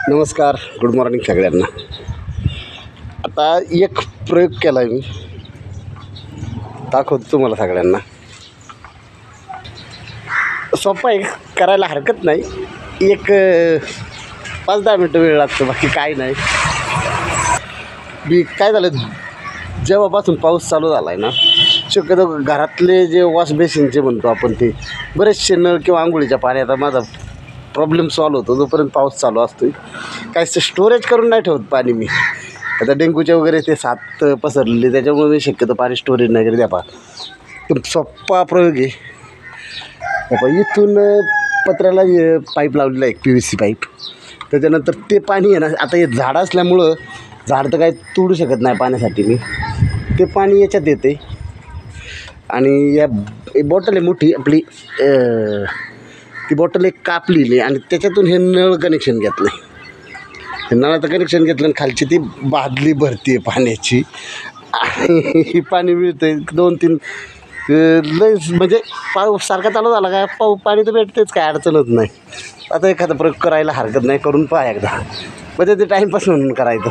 नमस्कार, good morning सगळ्यांना. आता एक प्रयोग केला आहे मी, दाखवतो तुम्हाला सगळ्यांना. सोपा आहे, करायला हरकत नाही. एक 5-10 मिनटं वेळ लागतो, बाकी काय नाही. मी काय झालं, जेव्हापासून पाऊस चालू झाला आहे ना, शक्यतो घरातले जे वॉश बेसिनचे म्हणतो आपण, ते बरेचसे नळ किंवा आंघोळीच्या पाण्याचा माझा प्रॉब्लेम सॉल्व होतो जोपर्यंत पाऊस चालू असतो. काय स्टोरेज करून नाही ठेवत पाणी मी. आता डेंग्यूचे वगैरे ते साथ पसरलेले, त्याच्यामुळे मी शक्यतो पाणी स्टोरेज नाही करत. द्या पहा, तर सोप्पा प्रयोग आहे. इथून पत्र्याला पाईप लावलेला आहे, एक PVC पाईप. त्याच्यानंतर ते पाणी आहे ना, आता हे झाड असल्यामुळं झाड तर काही तोडू शकत नाही पाण्यासाठी. मी ते पाणी याच्यात येते आणि या बॉटल आहे मोठी आपली, ती बॉटल एक कापलेली आणि त्याच्यातून हे नळ कनेक्शन घेतलं आहे. हे नळाचं कनेक्शन घेतलं आणि खालची ती बादली भरती आहे पाण्याची आणि पाणी मिळतं आहे 2-3 लय. म्हणजे पाऊस सारखा चालू झाला काय पाणी तर भेटतेच, काय अडचणच नाही. आता एखादा प्रयोग करायला हरकत नाही, करून पहा एकदा. म्हणजे ते टाईमपास म्हणून करायचं.